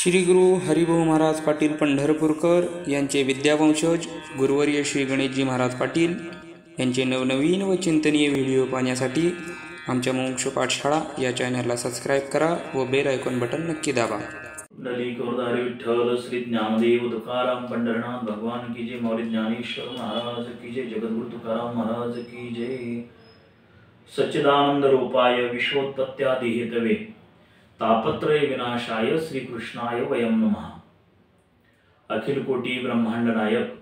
श्री गुरु हरिभाऊ महाराज पाटील पंढरपूरकर यांचे विद्यावंशज गुरुवर्य श्री गणेशजी महाराज पाटील यांचे नवनवीन व चिंतनीय व्हिडिओ पाहण्यासाठी आमच्या मोक्ष पाठशाळा या चॅनलला सबस्क्राईब करा व बेल आयकॉन बटन नक्की दाबा। कोरधारी विठ्ठल श्री ज्ञानदेव तुकाराम पंढरनाथ भगवान की जय। मौर्य ज्ञानेश्वर महाराज की जय। जगद्गुरु तुकाराम महाराज की जय। सच्चिदानंद रूपाय विश्वोत्पत्त्यादि हेतवे तापत्रय विनाशाय श्री कृष्णाय वयम नमः। अखिल कोटी ब्रह्मांड नायक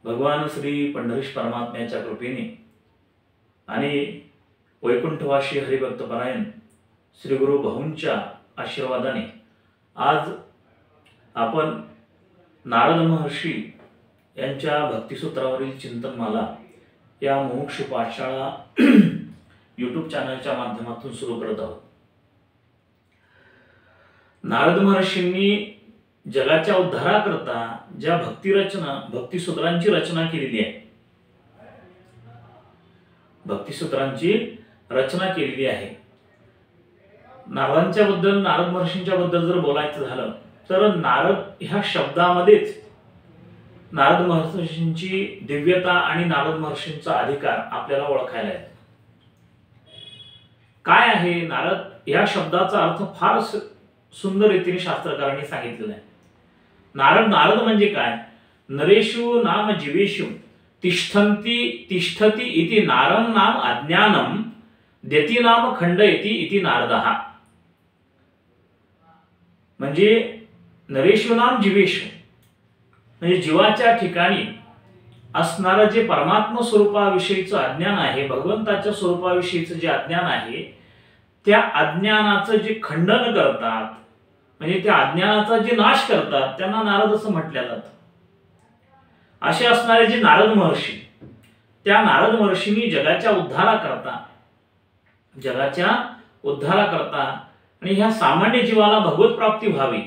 भगवान श्री पंढरीश परमात्म्याच्या कृपेने आणि वैकुंठवासी हरिभक्तपरायण श्री गुरु भाऊंच्या आशीर्वादाने आज आपण नारद महर्षी यांच्या भक्तिसूत्रावरील चिंतनमाला या मोक्ष पाठशाळा यूट्यूब चॅनलच्या माध्यमातून सुरू करत आहोत। नारद महर्षींनी जगाच्या उद्धाराकरता ज्या भक्तिसूत्रांची रचना केलेली आहे, भक्तिसूत्रांची रचना केलेली आहे। नारद महर्षींच्या बद्दल जर बोलायचं झालं तर नारद ह्या शब्दामध्येच नारद महर्षींची दिव्यता आणि नारद महर्षींचा अधिकार आपल्याला ओळखायला येतो। काय आहे नारद या शब्दाचा अर्थ फार सुंदर रीतीने शास्त्रकारांनी सांगितलेला आहे। नारद म्हणजे काय? नरेषु नाम जीवेषु तिष्ठति इति नारं नाम अज्ञानम देति नाम खंडयति इति नारदः। म्हणजे नरेषु नाम जीवेषु म्हणजे जीवाच्या ठिकाणी असणारं जे परमात्मा स्वरूपाविषयीचं अज्ञान आहे, भगवंताच्या स्वरूपाविषयीचं जे अज्ञान आहे, त्या अज्ञानाचं जे खंडन करतात म्हणजे त्या अज्ञानाचा जे नाश करतात त्यांना नारद असं म्हटलं जातं। असे असणारे जे नारद महर्षी, त्या नारद महर्षींनी जगाच्या उद्धाराकरता आणि ह्या सामान्य जीवाला भगवत प्राप्ती व्हावी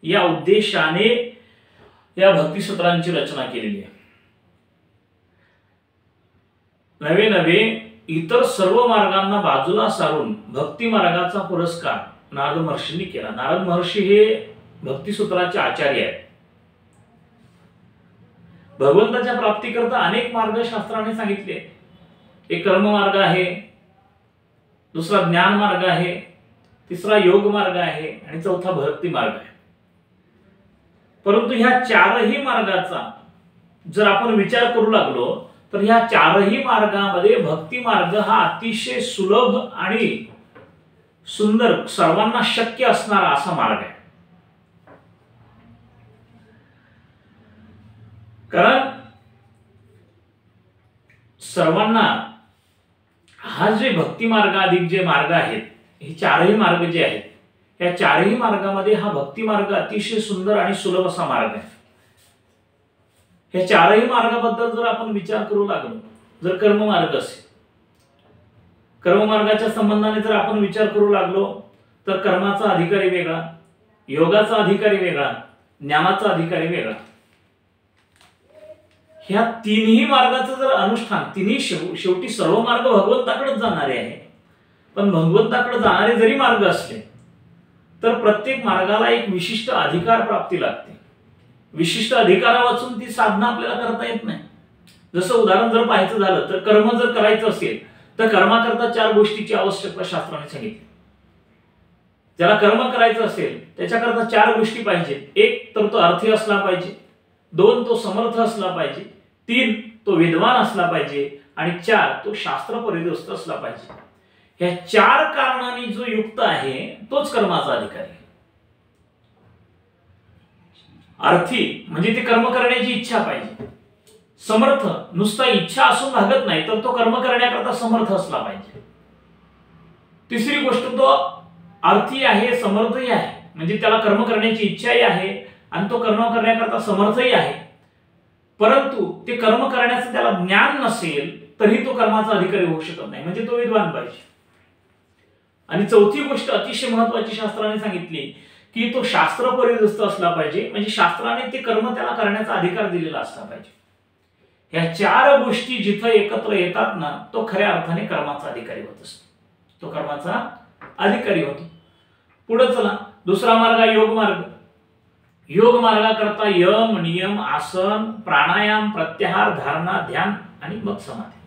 या उद्देशाने या भक्तिसूत्रांची रचना केलेली आहे। नवे इतर सर्व मार्गांना बाजूला सारून भक्ती मार्गाचा पुरस्कार नारद महर्षींनी केला। नारद महर्षी हे भक्तिसूत्राचे आचार्य आहेत। भगवंताच्या प्राप्तीकरता अनेक मार्ग शास्त्राने सांगितले। एक कर्म मार्ग आहे, दुसरा ज्ञान मार्ग आहे, तिसरा योग मार्ग आहे आणि चौथा भक्ती मार्ग आहे। परंतु ह्या चारही मार्गाचा जर आपण विचार करू लागलो तर ह्या चारही मार्गामध्ये भक्ती मार्ग हा अतिशय सुलभ आणि सुंदर, सर्वांना शक्य असणारा असा मार्ग आहे। कारण सर्वांना हा जे भक्ती मार्ग अधिक जे मार्ग आहेत, हे चारही मार्ग जे आहेत या चारही मार्गामध्ये हा भक्ती मार्ग अतिशय सुंदर आणि सुलभ असा मार्ग आहे। या चारही मार्गाबद्दल जर आपण विचार करू लागलो, जर कर्ममार्ग असेल, कर्ममार्गाच्या संबंधाने जर आपण विचार करू लागलो तर कर्माचा अधिकारी वेगळा, योगाचा अधिकारी वेगळा, ज्ञानाचा अधिकारी वेगळा। ह्या तिन्ही मार्गाचं जर अनुष्ठान, तिन्ही शेवटी सर्व मार्ग भगवंताकडेच जाणारे आहे। पण भगवंताकडे जाणारे जरी मार्ग असले तर प्रत्येक मार्गाला एक विशिष्ट अधिकार प्राप्ती लागते। विशिष्ट अधिकारा वाचून ती साधना आपल्याला करता येत नाही। जसं उदाहरण जर पाहायचं झालं तर कर्म जर करायचं असेल तर कर्माकरता चार गोष्टीची आवश्यकता शास्त्राने सांगितली। ज्याला कर्म करायचं असेल त्याच्याकरता चार गोष्टी पाहिजेत। एक तर तो अर्थी असला पाहिजे, दोन तो समर्थ असला पाहिजे, तीन तो विद्वान असला पाहिजे आणि चार तो शास्त्र परिदोस्त असला पाहिजे। ह्या चार कारणांनी जो युक्त आहे तोच कर्माचा अधिकारी आहे। अर्थी म्हणजे ते कर्म करण्याची इच्छा पाहिजे, समर्थ नुसता इच्छा असून भागत नाही तर तो कर्म करण्याकरता समर्थ असला पाहिजे। तिसरी गोष्ट तो अर्थी आहे, समर्थही आहे, म्हणजे त्याला कर्म करण्याची इच्छाही आहे आणि तो कर्म करण्याकरता समर्थही आहे, परंतु ते कर्म करण्याचं त्याला ज्ञान नसेल तरी तो कर्माचा अधिकारी होऊ शकत नाही, म्हणजे तो विद्वान पाहिजे। आणि चौथी गोष्ट अतिशय महत्वाची शास्त्राने सांगितली की तो शास्त्र परिदस्त असला पाहिजे, म्हणजे शास्त्राने ते कर्म त्याला करण्याचा अधिकार दिलेला असला पाहिजे। ह्या चार गोष्टी जिथे एकत्र येतात ना तो खऱ्या अर्थाने कर्माचा अधिकारी होत असतो, तो कर्माचा अधिकारी होतो। पुढे चला, दुसरा मार्ग योग मार्ग। योग मार्गाकरता यम, नियम, आसन, प्राणायाम, प्रत्याहार, धारणा, ध्यान आणि मग समाधी.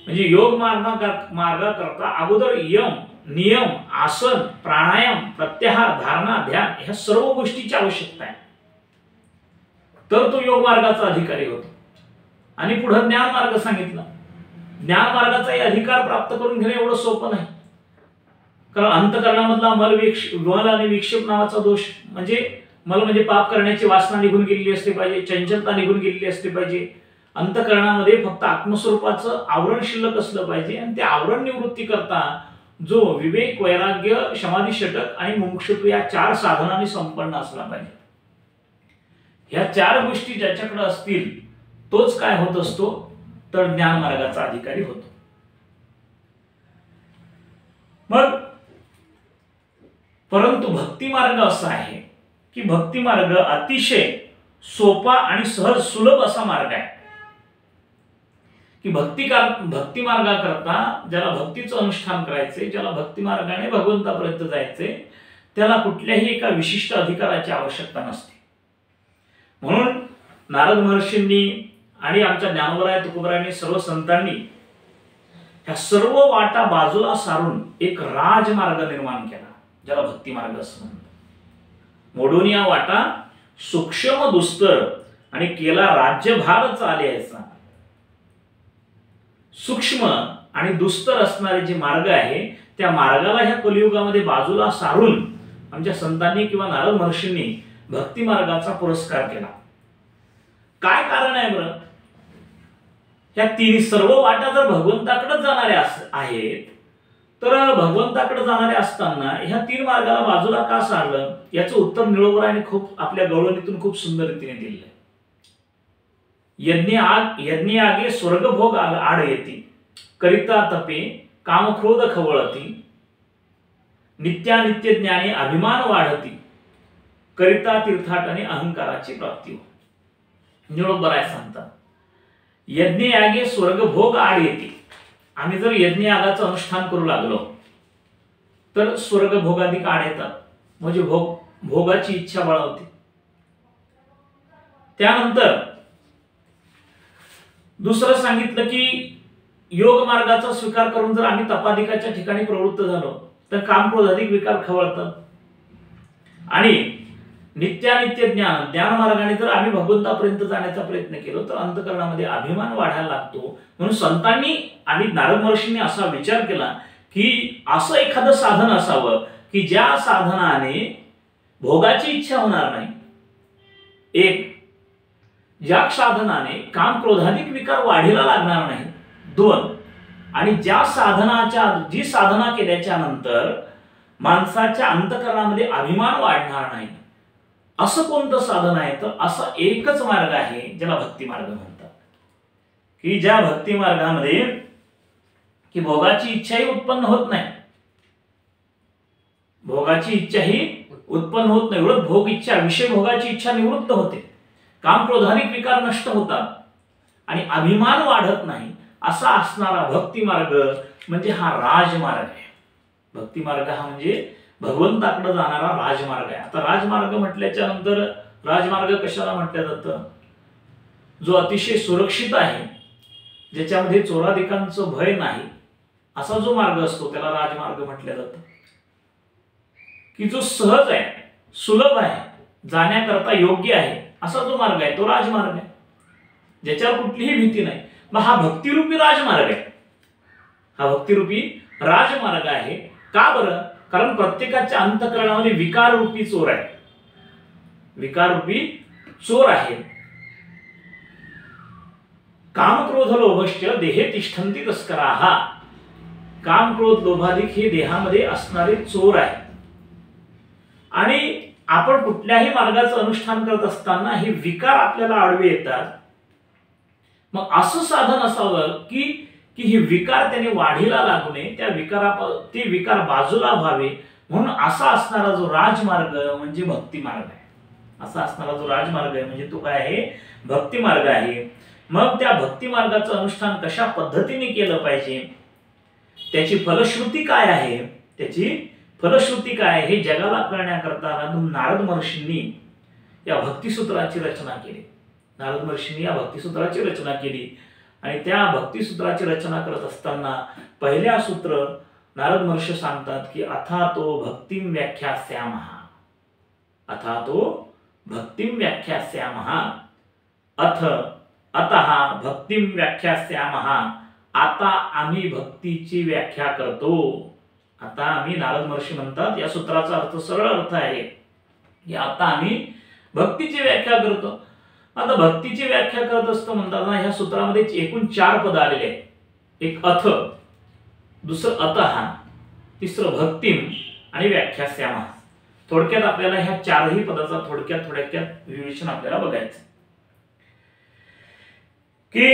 म्हणजे योग मार्गाकरता अगोदर यम, नियम, आसन, प्राणायाम, प्रत्याहार, धारणा, ध्यान ह्या सर्व गोष्टीची आवश्यकता आहे. तर तो योग मार्गाचा अधिकारी होतो. आणि पुढे ज्ञान मार्ग सांगितला. ज्ञान मार्गाचाही अधिकार प्राप्त करून घेणे एवढं सोपं नाही. कारण अंतःकरणामधला मल आणि विक्षेप नावाचा दोष म्हणजे मल म्हणजे पाप करण्याची वासना निघून गेलेली असली पाहिजे, चंचलता निघून गेलेली असली पाहिजे. अंतःकरणामध्ये फक्त आत्मस्वरूपाचं आवरण शिल्लक असलं पाहिजे. आणि ते आवरण निवृत्ती करता जो विवेक, वैराग्य, समाधी, षटक आणि मुमुक्षुत्व या 4 साधनांनी संपन्न असला पाहिजे. ह्या 4 गोष्टी ज्याच्याकडे असतील तोच काय होत असतो तर ज्ञान मार्गाचा अधिकारी होतो. मग परंतु भक्ती मार्ग असा आहे की भक्ती मार्ग अतिशय सोपा आणि सहज सुलभ असा मार्ग आहे की भक्ती मार्गाकरता ज्याला भक्तीचं अनुष्ठान करायचे, ज्याला भक्ती मार्गाने भगवंतापर्यंत जायचे, त्याला कुठल्याही एका विशिष्ट अधिकाराची आवश्यकता नसते. म्हणून नारद महर्षींनी आणि आमच्या ज्ञानोबराय तुकोबरायांनी सर्व संतांनी ह्या सर्व वाटा बाजूला सारून एक राजमार्ग निर्माण केला, ज्याला भक्ती मार्ग असं म्हणतात. मोडून या वाटा सूक्ष्म दुस्तर आणि केला राज्यभार चालायचा. सूक्ष्म आणि दुस्तर असणारे जे मार्ग आहे त्या मार्गाला ह्या कलियुगामध्ये बाजूला सारून आमच्या संतांनी किंवा नारद महर्षींनी भक्ती मार्गाचा पुरस्कार केला. काय कारण आहे बरं? ह्या 3 सर्व वाटा जर भगवंताकडे जाणाऱ्या आहेत तर भगवंताकडे जाणारे असताना ह्या 3 मार्गाला बाजूला का सारलं याचं उत्तर निळोबराने खूप आपल्या गवळणीतून खूप सुंदर रीतीने दिलं. यज्ञ आगे स्वर्गभोग आड येती, करिता तपे कामक्रोध खवळती, नित्यानित्य ज्ञाने अभिमान वाढती, करिता तीर्थाटने अहंकाराची प्राप्ती हो. निळोबराय सांगतात यज्ञ यागे स्वर्गभोग आड येते. आम्ही जर यज्ञ यागाचं अनुष्ठान करू लागलो तर स्वर्गभोगाधिक आड येतात, म्हणजे भोगाची इच्छा बळावते. त्यानंतर दुसरं सांगितलं की योग मार्गाचा स्वीकार करून जर आम्ही तपाधिकाच्या ठिकाणी प्रवृत्त झालो तर कामक्रोधाधिक विकार खवळतात. आणि नित्यानित्य ज्ञान मार्गाने जर आम्ही भगवंतापर्यंत जाण्याचा प्रयत्न केला तर अंतःकरणामध्ये अभिमान वाढायला लागतो. म्हणून संतांनी आणि नारद महर्षींनी असा विचार केला की असं एखादं साधन असावं की ज्या साधनाने भोगाची इच्छा होणार नाही, एक ज्या साधनाने काम क्रोधाधिक विकार वाढीला लागणार नाही, 2 आणि जी साधना केल्याच्या नंतर माणसाच्या अंतःकरणामध्ये अभिमान वाढणार नाही, असं कोणतं साधन आहे तर असा एकच मार्ग आहे ज्याला भक्ती मार्ग म्हणतात. की ज्या भक्ती मार्गामध्ये की भोगाची इच्छाही उत्पन्न होत नाही, भोगाची इच्छाही उत्पन्न होत नाही, उलट भोग इच्छा विषय भोगाची इच्छा निवृत्त होते, काम क्रोधाधिक विकार नष्ट होतात आणि अभिमान वाढत नाही, असा असणारा भक्ती मार्ग म्हणजे हा राजमार्ग आहे. भक्ती मार्ग हा म्हणजे भगवंताकडे जाणारा राजमार्ग आहे. आता राजमार्ग म्हटल्याच्या नंतर राजमार्ग कशाला म्हटलं जातं? जो अतिशय सुरक्षित आहे, ज्याच्यामध्ये चोराधिकांचं भय नाही, असा जो मार्ग असतो त्याला राजमार्ग म्हटलं जातं. की जो सहज आहे, सुलभ आहे, जाण्याकरता योग्य आहे असा जो मार्ग आहे तो राजमार्ग आहे, ज्याच्यावर कुठलीही भीती नाही. मग हा भक्तिरूपी राजमार्ग आहे. हा भक्तिरूपी राजमार्ग आहे. का बरं? कारण प्रत्येकाच्या अंतःकरणामध्ये विकाररूपी चोर आहे, विकाररूपी चोर आहे. काम क्रोध लोभश्च देहे तिष्ठन्ति तस्कराः. काम क्रोध लोभाधिक हे देहामध्ये असणारे चोर आहे. आणि आपण कुठल्याही मार्गाचं अनुष्ठान करत असताना हे विकार आपल्याला आडवे येतात. मग असं साधन असावं की हे विकार त्याने वाढीला लागू नये, ते विकार बाजूला व्हावे, म्हणून असा असणारा जो राजमार्ग म्हणजे भक्ती मार्ग आहे. असा असणारा जो राजमार्ग आहे म्हणजे तो काय आहे? भक्ती मार्ग आहे. मग त्या भक्ती मार्गाचं अनुष्ठान कशा पद्धतीने केलं पाहिजे, त्याची फलश्रुती काय आहे? त्याची फलश्रुती काय हे जगाला कळण्याकरता नारद महर्षींनी या भक्तिसूत्राची रचना केली. नारद महर्षींनी या भक्तिसूत्राची रचना केली आणि त्या भक्तिसूत्राची रचना करत असताना पहिल्या सूत्र नारद महर्षी सांगतात की अथातो भक्तिं व्याख्यास्यामः, अथातो भक्तिं व्याख्यास्यामः, अतः भक्तिं व्याख्यास्यामः, आता आम्ही भक्तीची व्याख्या करतो. आता आम्ही, नारद महर्षी म्हणतात, या सूत्राचा अर्थ सरळ अर्थ आहे की आता आम्ही भक्तीची व्याख्या करतो. आता भक्तीची व्याख्या करत असतो म्हणताना ह्या सूत्रामध्ये एकूण 4 पद आलेले आहेत. एक अथ, दुसरं अतः, तिसरं भक्तिम आणि व्याख्यास्यामः. थोडक्यात आपल्याला ह्या 4ही पदाचा थोडक्यात विवेचन आपल्याला बघायचं की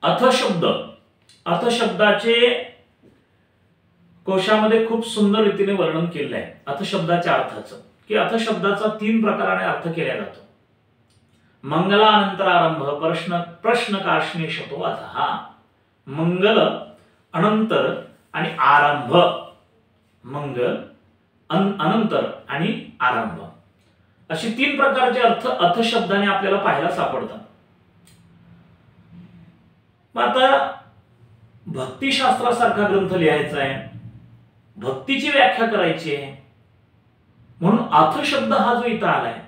अथ शब्द, अथ शब्दाचे कोशामध्ये खूप सुंदर रीतीने वर्णन केलेलं आहे. अथ शब्दाच्या अर्थाचं की अथ शब्दाचा 3 प्रकाराने अर्थ केला जातो. मंगलानंतर आरंभ, प्रश्न कार्ष्णेशतो अथः. मंगल अनंतर आणि आरंभ, मंगल अनंतर आणि आरंभ, अशी 3 प्रकारचे अर्थ अथ शब्दाने आपल्याला पाहायला सापडतात. मग आता भक्तिशास्त्रासारखा ग्रंथ लिहायचा आहे, भक्तीची व्याख्या करायची आहे, म्हणून अथ शब्द हा जो इथं आलाय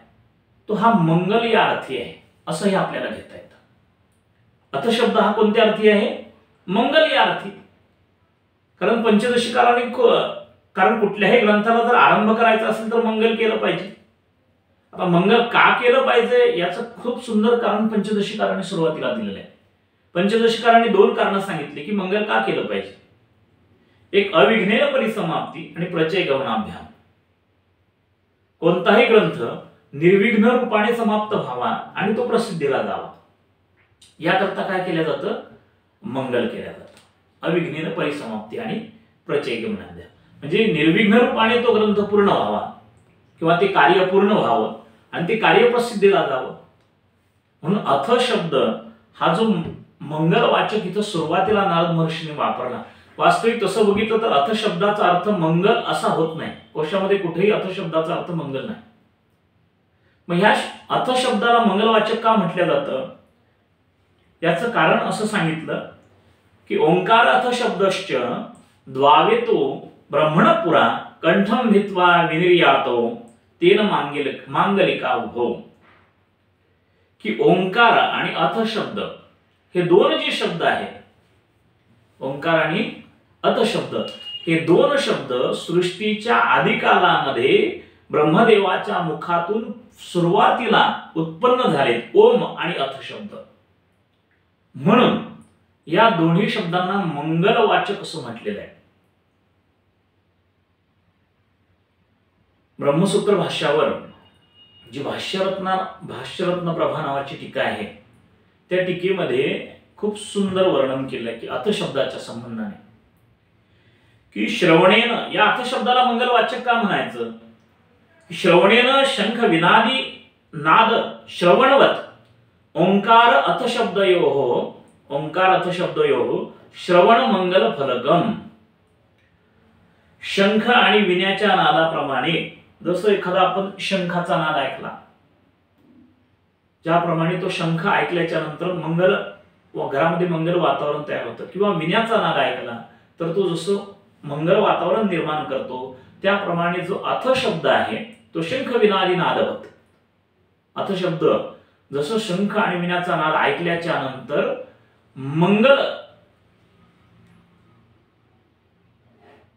तो हा मंगल या अर्थी आहे असंही आपल्याला घेता येतं. अथ शब्द हा कोणत्या अर्थी आहे? मंगल या अर्थी. कारण पंचदशीकाराने, कारण कुठल्याही ग्रंथाला जर आरंभ करायचा असेल तर मंगल केलं पाहिजे. आता मंगल का केलं पाहिजे याचं खूप सुंदर कारण पंचदशीकाराने सुरुवातीला दिलेलं आहे. पंचदशीकाराने 2 कारणं सांगितली की मंगल का केलं पाहिजे. एक अविघ्नेन परिसमाप्ती आणि प्रचय गमनाभ्याम. कोणताही ग्रंथ निर्विघ्न रूपाने समाप्त व्हावा आणि तो प्रसिद्धीला जावा याकरता काय केलं जातं? मंगल केलं जातं. अविघ्नेन परिसमाप्ती आणि प्रचय गमनाभ्याम म्हणजे निर्विघ्न रूपाने तो ग्रंथ पूर्ण व्हावा किंवा ते कार्य पूर्ण व्हावं आणि ते कार्य प्रसिद्धीला जावं. म्हणून अथ शब्द हा जो मंगलवाचक इथं सुरुवातीला नारद महर्षीने वापरला. वास्तविक तसं बघितलं तर अथ शब्दाचा अर्थ मंगल असा होत नाही. कोशामध्ये कुठेही अथ शब्दाचा अर्थ मंगल नाही. मग ह्या अथ शब्दाला मंगलवाचक का म्हटलं जातं याचं कारण असं सांगितलं की ओंकार अथ शब्दश्च द्वावेतो ब्रह्मणपुरा कंठम भित्वा विनिर्यातो तेन मांगलिका उभो. की ओंकार आणि अथ शब्द हे 2 जे शब्द आहेत, ओंकार आणि अथ शब्द हे 2 शब्द सृष्टीच्या आदिकालामध्ये ब्रह्मदेवाच्या मुखातून सुरुवातीला उत्पन्न झालेत, ओम आणि अथ शब्द. म्हणून या दोन्ही शब्दांना मंगलवाचक असं म्हटलेलं आहे. ब्रह्मसूत्र भाष्यावर जी भाष्यरत्न प्रभा नावाची टीका आहे त्या टीकेमध्ये खूप सुंदर वर्णन केलं आहे की अथ शब्दाच्या संबंधाने की श्रवणेन, या अथ शब्दाला मंगलवाचक का म्हणायचं? श्रवणेन शंख विनादी नाद श्रवणवत ओंकार अथ शब्दयोः, ओंकार अथ शब्दयोः श्रवण मंगल फलगम. शंख आणि विण्याच्या नादाप्रमाणे जसं एखादा आपण शंखाचा नाद ऐकला, ज्याप्रमाणे तो शंख ऐकल्याच्या नंतर मंगल घरामध्ये मंगल वातावरण तयार होतं, किंवा विण्याचा नाद ऐकला तर तो जसं मंगल वातावरण निर्माण करतो, त्याप्रमाणे जो अथ शब्द आहे तो शंख विनादी नादवत. अथ शब्द जसं शंख आणि विण्याचा नाद ऐकल्याच्या नंतर मंगल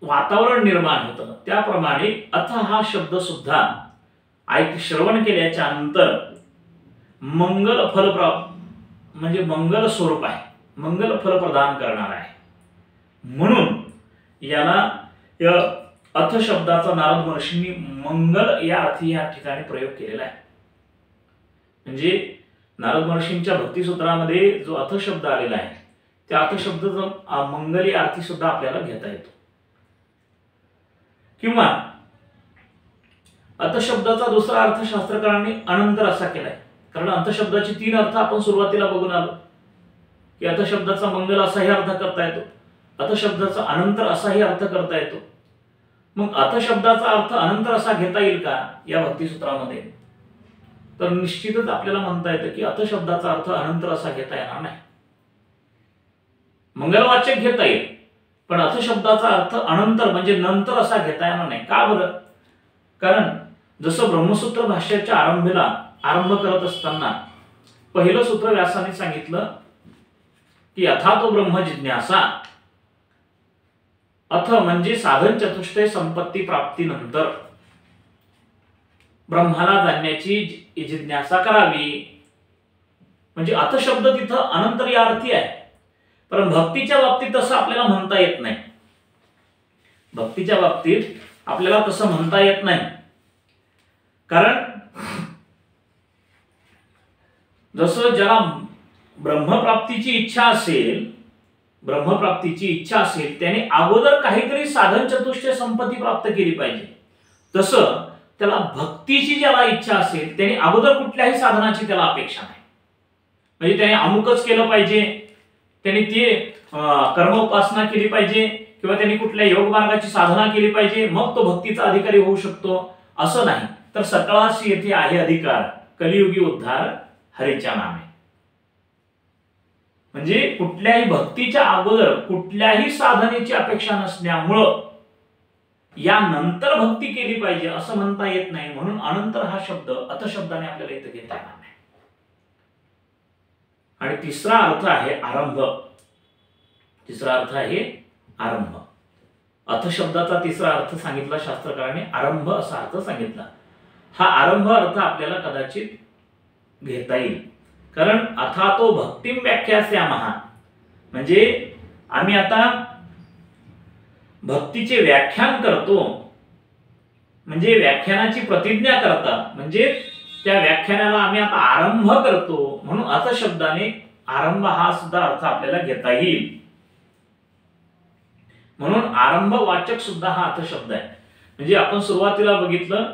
वातावरण निर्माण होतं, त्याप्रमाणे अथ हा शब्द सुद्धा श्रवण केल्याच्या नंतर मंगल फल म्हणजे मंगल स्वरूप आहे, मंगल फल प्रदान करणार आहे. म्हणून याला या अथ शब्दाचा नारद महर्षींनी मंगल या अर्थी या ठिकाणी प्रयोग केलेला आहे. म्हणजे नारद महर्षींच्या भक्तिसूत्रामध्ये जो अथ शब्द आलेला आहे त्या अथ शब्दाचा मंगल या अर्थी सुद्धा आपल्याला घेता येतो. किंवा अथ शब्दाचा दुसरा अर्थ शास्त्रकारांनी अनंतर असा केलाय. कारण अथ शब्दाचे 3 अर्थ आपण सुरुवातीला बघून आलो की अथ शब्दाचा मंगल असाही अर्थ करता येतो, अथ शब्दाचा अनंतर असाही अर्थ करता येतो. मग अथ शब्दाचा अर्थ अनंतर असा घेता येईल का या भक्तिसूत्रामध्ये? तर निश्चितच आपल्याला म्हणता येतं की अथ शब्दाचा अर्थ अनंतर असा घेता येणार नाही. मंगलवाचक घेता येईल, पण अथ शब्दाचा अर्थ अनंतर म्हणजे नंतर असा घेता येणार नाही. का बरं? कारण जसं ब्रह्मसूत्र भाष्याच्या आरंभ करत असताना पहिलं सूत्र व्यासाने सांगितलं की अथातो ब्रह्म जिज्ञासा. अथ म्हणजे साधन चतुष्टय संपत्ती प्राप्तीनंतर ब्रह्माला जाणण्याची जिज्ञासा करावी. म्हणजे अथ शब्द तिथं अनंतर या अर्थी आहे. पण भक्तीच्या बाबतीत तसं आपल्याला म्हणता येत नाही. भक्तीच्या बाबतीत आपल्याला तसं म्हणता येत नाही. कारण जसं ज्याला ब्रह्मप्राप्तीची इच्छा असेल त्याने अगोदर काहीतरी साधन चतुष्टय संपत्ती प्राप्त केली पाहिजे. तसं त्याला भक्तीची ज्याला इच्छा असेल त्याने अगोदर कुठल्याही साधनाची त्याला अपेक्षा नाही. म्हणजे त्याने अमुकच केलं पाहिजे, त्याने ते कर्मोपासना केली पाहिजे किंवा त्यांनी कुठल्या योग मार्गाची साधना केली पाहिजे मग तो भक्तीचा अधिकारी होऊ शकतो असं नाही. तर सकळास येथे आहे अधिकार, कलियुगी उद्धार हरीच्या नामे. म्हणजे कुठल्याही भक्तीच्या अगोदर कुठल्याही साधनेची अपेक्षा नसल्यामुळं यानंतर भक्ती केली पाहिजे असं म्हणता येत नाही. म्हणून अनंतर हा शब्द अथ शब्दाने आपल्याला इथं घेता येणार नाही. आणि तिसरा अर्थ आहे आरंभ. अथ शब्दाचा तिसरा अर्थ सांगितला शास्त्रकाराने, आरंभ असा अर्थ सांगितला. हा आरंभ अर्थ आपल्याला कदाचित घेता येईल. कारण अथातो भक्तिम व्याख्यास्यामः म्हणजे आम्ही आता भक्तीचे व्याख्यान करतो, म्हणजे व्याख्यानाची प्रतिज्ञा करता, म्हणजे त्या व्याख्यानाला आम्ही आता आरंभ करतो. म्हणून अथ शब्दाने आरंभ हा सुद्धा अर्थ आपल्याला घेता येईल. म्हणून आरंभ वाचक सुद्धा हा अथ शब्द आहे. म्हणजे आपण सुरुवातीला बघितलं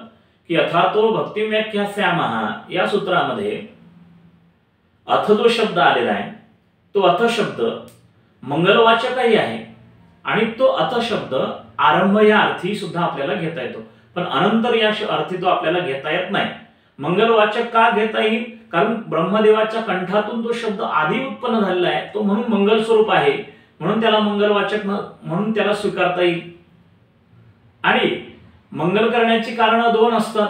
की अथातो भक्तिम व्याख्यास्यामः या सूत्रामध्ये अथ जो शब्द आलेला आहे तो अथ शब्द मंगलवाचकही आहे आणि तो अथ शब्द आरंभ या अर्थी सुद्धा आपल्याला घेता येतो. पण अनंतर या अर्थी तो आपल्याला घेता येत नाही. मंगलवाचक का घेता येईल? कारण ब्रह्मदेवाच्या कंठातून तो शब्द आधी उत्पन्न झालेला आहे, तो म्हणून मंगल स्वरूप आहे, म्हणून त्याला मंगलवाचक म्हणून त्याला स्वीकारता येईल. आणि मंगल करण्याची कारण दोन असतात,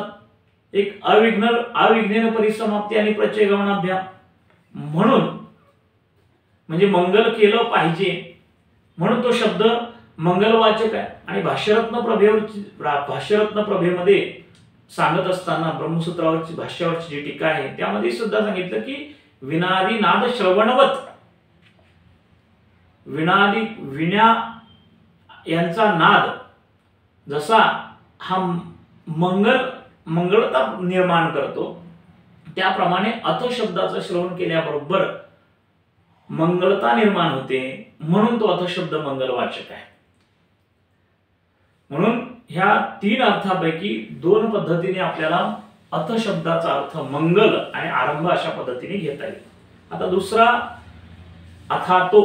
एक अविघ्नेन परिसमाप्ती आणि प्रत्यय गमनाभ्याम. म्हणून म्हणजे मंगल केलं पाहिजे म्हणून तो शब्द मंगलवाचक आहे. आणि भाष्यरत्न प्रभेमध्ये सांगत असताना ब्रह्मसूत्रावरची भाष्यावरची जी टीका आहे त्यामध्ये सुद्धा सांगितलं की विनादी नाद श्रवणवत, विना यांचा नाद जसा हा मंगलता निर्माण करतो त्याप्रमाणे अथ शब्दाचं श्रवण केल्याबरोबर मंगलता निर्माण होते, म्हणून तो अथ शब्द मंगलवाचक आहे. म्हणून ह्या तीन अर्थापैकी दोन पद्धतीने आपल्याला अथ शब्दाचा अर्थ मंगल आणि आरंभ अशा पद्धतीने घेता येईल. आता दुसरा अथातो,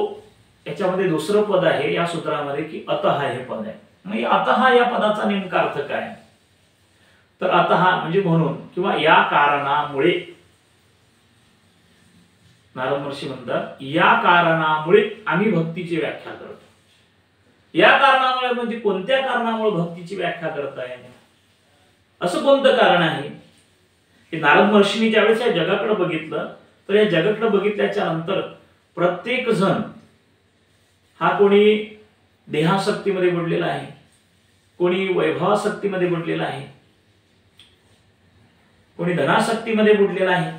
याच्यामध्ये दुसरं पद आहे या सूत्रामध्ये की अतः हे पद आहे. मग अतः या पदाचा नेमका अर्थ काय? तर अतः म्हणजे म्हणून किंवा या कारणामुळे. नारद महर्षी म्हणतात या कारणामुळे आम्ही भक्तीची व्याख्या करतो. या कारणामुळे म्हणजे कोणत्या कारणामुळे भक्तीची व्याख्या करताय? असं कोणतं कारण आहे की नारद महर्षींनी ज्यावेळेस या जगाकडे बघितलं तर या जगाकडे बघितल्याच्या नंतर प्रत्येक जण हा कोणी देहासक्तीमध्ये बुडलेला आहे, कोणी वैभवासक्तीमध्ये बुडलेला आहे, कोणी धनासक्तीमध्ये बुडलेला आहे,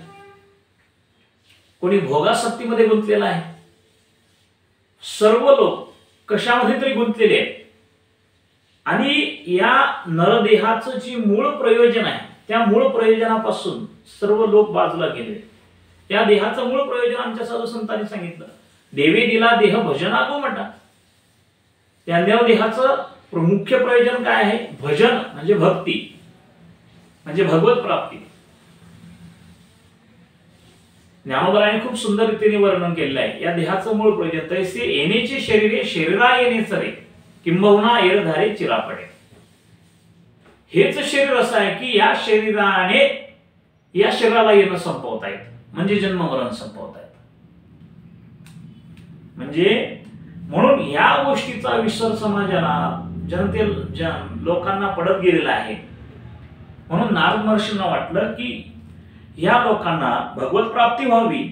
कोणी भोगासक्तीमध्ये गुंतलेला आहे. सर्व लोक कशामध्ये तरी गुंतलेले आहेत. आणि या नरदेहाचं जी मूळ प्रयोजन आहे त्या मूळ प्रयोजनापासून सर्व लोक बाजूला गेले. त्या देहाचं मूळ प्रयोजन आमच्या साधू संतांनी सांगितलं, देवे दिला देह भजना गो म्हटा. त्या देहाचं मुख्य प्रयोजन काय आहे? भजन म्हणजे भक्ती, म्हणजे भगवत प्राप्ती. ज्ञानोबराने खूप सुंदर रीतीने वर्णन केलेलं आहे. या देहाचं मूळ प्रयोजन तैसे येण्याचे शरीरे शरीरा येणे सरे किंबहुना एरधारे चिरा पडे. हेच शरीर असं आहे की या शरीराने या शरीराला येणं संपवता येत, म्हणजे जन्म मरण संपवता येत. म्हणजे म्हणून या गोष्टीचा विसर समाजाला लोकांना पडत गेलेला आहे. म्हणून नारद महर्षींना वाटलं की या लोकांना भगवत प्राप्ती व्हावी,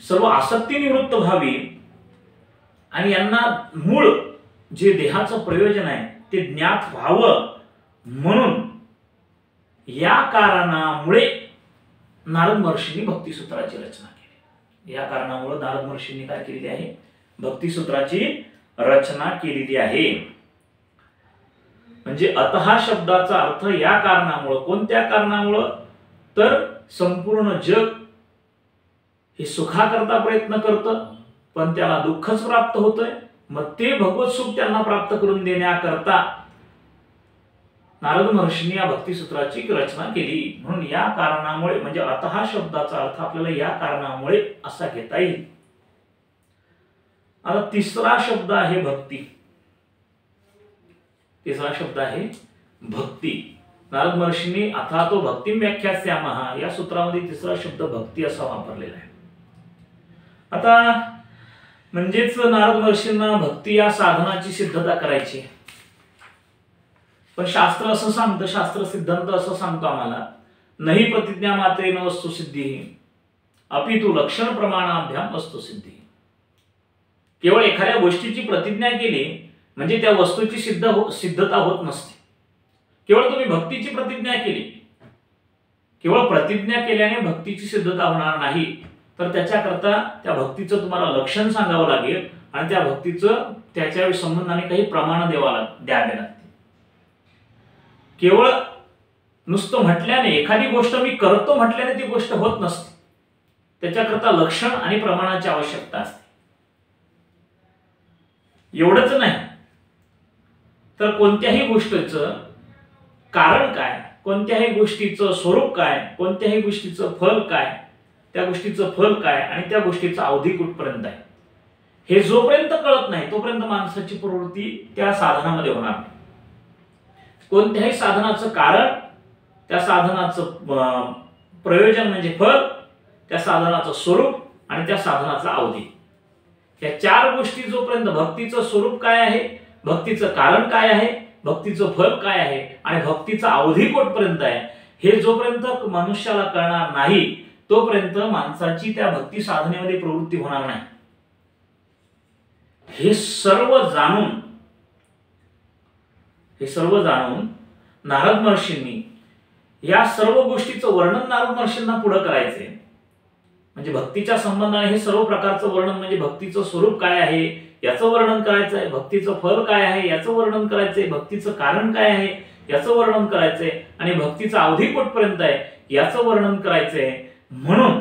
सर्व आसक्ती निवृत्त व्हावी आणि यांना मूळ जे देहाचं प्रयोजन आहे ते ज्ञात व्हावं, म्हणून या कारणामुळे नारद महर्षींनी भक्तिसूत्राची रचना केली. या कारणामुळे नारद महर्षींनी काय केलेली आहे? भक्तिसूत्राची रचना केलेली आहे. म्हणजे अतः शब्दाचा अर्थ या कारणामुळे. कोणत्या कारणामुळे? तर संपूर्ण जग हे सुखाकरता प्रयत्न करतं, पण त्याला दुःखच प्राप्त होतंय. मग ते भगवत सुख त्यांना प्राप्त करून देण्याकरता नारद महर्षींनी या भक्तिसूत्राची रचना केली. म्हणून या कारणामुळे, म्हणजे अतः शब्दाचा अर्थ आपल्याला या कारणामुळे असा घेता येईल. आता तिसरा शब्द आहे भक्ती. तिसरा शब्द आहे भक्ती. नारद महर्षींनी अथा तो भक्तिम व्याख्यास्यामः या सूत्रामध्ये तिसरा शब्द भक्ती असा वापरलेला आहे. आता म्हणजेच नारद महर्षींना भक्ती या साधनाची सिद्धता करायची. पण शास्त्र असं सांगतं, शास्त्र सिद्धांत असं सांगतो आम्हाला, नाही प्रतिज्ञा मात्रेन वस्तु सिद्धी अपितु लक्षण प्रमाणाभ्याम वस्तु सिद्धी. केवळ एखाद्या गोष्टीची प्रतिज्ञा केली म्हणजे त्या वस्तूची सिद्धता होत नसते. केवळ तुम्ही भक्तीची प्रतिज्ञा केली, केवळ प्रतिज्ञा केल्याने भक्तीची सिद्धता होणार नाही, तर त्याच्याकरता त्या भक्तीचं तुम्हाला लक्षण सांगावं लागेल आणि त्या भक्तीचं त्याच्या संबंधाने काही प्रमाण द्यावे लागते. केवळ नुसतं म्हटल्याने, एखादी गोष्ट मी करतो म्हटल्याने ती गोष्ट होत नसते. त्याच्याकरता लक्षण आणि प्रमाणाची आवश्यकता असते. एवढंच नाही तर कोणत्याही गोष्टीचं कारण काय, कोणत्याही गोष्टीचं स्वरूप काय, कोणत्याही गोष्टीचं फल काय, त्या गोष्टीचं फल काय आणि त्या गोष्टीचा अवधी कुठपर्यंत आहे, हे जोपर्यंत कळत नाही तोपर्यंत माणसाची प्रवृत्ती त्या साधनामध्ये होणार नाही. कोणत्याही साधनाचं कारण, त्या साधनाचं प्रयोजन म्हणजे फल, त्या साधनाचं स्वरूप आणि त्या साधनाचा अवधी, या चार गोष्टी जोपर्यंत, भक्तीचं स्वरूप काय आहे, भक्तीचं कारण काय आहे, भक्तीचं फल काय आहे आणि भक्तीचा अवधी कुठपर्यंत आहे, हे जोपर्यंत मनुष्याला कळणार नाही तोपर्यंत माणसाची त्या भक्ती साधनेमध्ये प्रवृत्ती होणार नाही. हे सर्व जाणून नारद महर्षींनी या सर्व गोष्टीचं वर्णन नारद महर्षींना पुढे करायचे. म्हणजे भक्तीच्या संबंधाने हे सर्व प्रकारचं वर्णन, म्हणजे भक्तीचं स्वरूप काय आहे याचं वर्णन करायचं आहे, भक्तीचं फल काय आहे याचं वर्णन करायचंय, भक्तीचं कारण काय आहे याचं वर्णन करायचंय आणि भक्तीचा अवधी कुठपर्यंत आहे याचं वर्णन करायचंय. म्हणून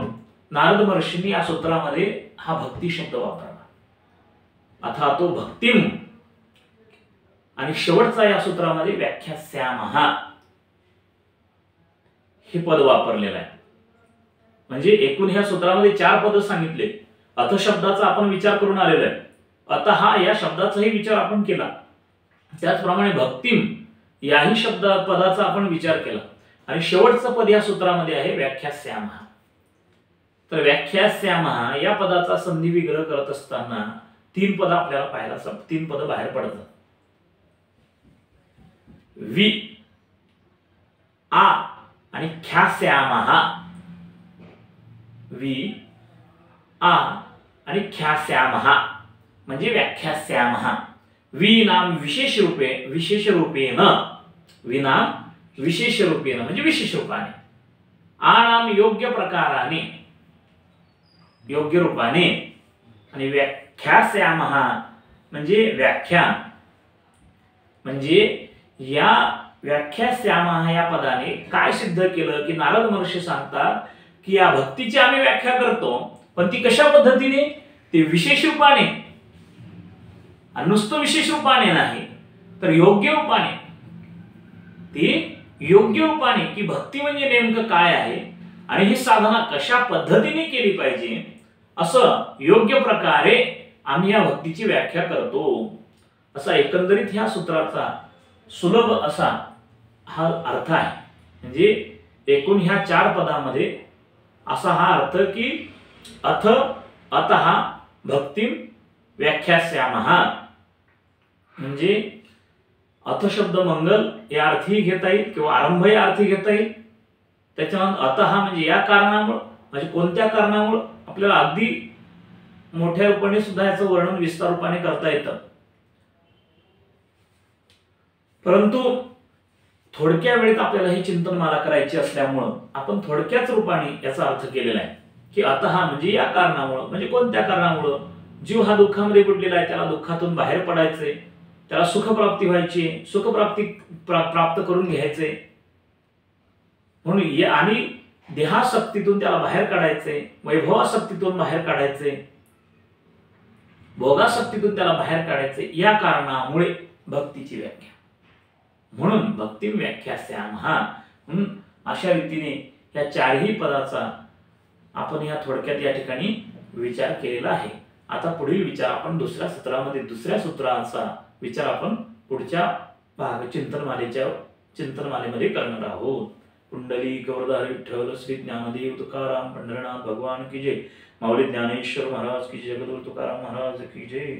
नारद महर्षींनी या सूत्रामध्ये हा भक्ती शब्द वापरला. अथा तो भक्तिम आणि शेवटचा या सूत्रामध्ये व्याख्यास्यामः हे पद वापरलेलं आहे. म्हणजे एकूण ह्या सूत्रामध्ये 4 पद सांगितले. अथ शब्दाचा आपण विचार करून आलेलो आहे. अतः या शब्दाचाही विचार आपण केला. त्याचप्रमाणे भक्तिम याही पदाचा आपण विचार केला आणि शेवटचं पद या सूत्रामध्ये आहे व्याख्यास्यामः. तर व्याख्यास्यामः या पदाचा संधी विग्रह करत असताना 3 पद आपल्याला पाहायला, 3 पद बाहेर पडतात. वि आ आणि ख्यास्यामः. वि आ आणि ख्यास्यामः म्हणजे व्याख्यास्यामः. वि नाम विशेष रूपेण, विनाम विशेष रूपेण म्हणजे विशेष रूपाने, आ नाम योग्य प्रकाराने, योग्य रूपाने आणि व्याख्यास्यामः म्हणजे व्याख्यान. म्हणजे या व्याख्यास्यामः या पदाने काय सिद्ध केलं की नारद महर्षी सांगतात की या भक्तीची आम्ही व्याख्या करतो, पण ती कशा पद्धतीने, ते विशेष रूपाने, आणि नुसतं विशेष रूपाने नाही तर योग्य रूपाने. ते योग्य रूपाने की भक्ती म्हणजे नेमकं काय आहे आणि ही साधना कशा पद्धतीने केली पाहिजे असं योग्य प्रकारे आम्ही या भक्तीची व्याख्या करतो। असा एकंदरीत ह्या सूत्राचा सुलभ असा हा अर्थ आहे। म्हणजे एकूण ह्या 4 पदामध्ये असा हा अर्थ की अथ अतः भक्तिम व्याख्यास्यामः, म्हणजे अथ शब्द मंगल या अर्थी घेता येईल किंवा आरंभ या अर्थी घेता येईल। त्याच्यानंतर अतः म्हणजे या कारणामुळे, म्हणजे कोणत्या कारणामुळे, आपल्याला अगदी मोठ्या रूपाने सुद्धा याचं वर्णन विस्तार रूपाने करता येतं। परंतु थोडक्या वेळेत आपल्याला ही चिंतनमाला करायची असल्यामुळे आपण थोडक्याच रूपाने याचा अर्थ केलेला आहे की अतः म्हणजे या कारणामुळे, म्हणजे कोणत्या कारणामुळे जीव हा दुःखामध्ये बुडलेला आहे, त्याला दुःखातून बाहेर पडायचे, त्याला सुखप्राप्ती व्हायची, सुखप्राप्ती प्राप्त करून घ्यायचे म्हणून आणि देहासक्तीतून त्याला बाहेर काढायचे, वैभवासक्तीतून बाहेर काढायचे, भोगासक्तीतून त्याला बाहेर काढायचे, या कारणामुळे भक्तीची व्याख्या। म्हणून भक्ती व्याख्यास्यामः, म्हणून अशा रीतीने या 4ही पदाचा आपण या थोडक्यात या ठिकाणी विचार केलेला आहे। आता पुढील विचार आपण दुसऱ्या सत्रामध्ये, दुसऱ्या सूत्राचा विचार आपण पुढच्या चिंतनमालेमध्ये करणार आहोत। कुंडली गौरधार विठ्ठल श्री ज्ञानदेव तुकाराम पंढरनाथ भगवान की जय। माऊली ज्ञानेश्वर महाराज की जय। जगद्गुरु तुकाराम महाराज की जय।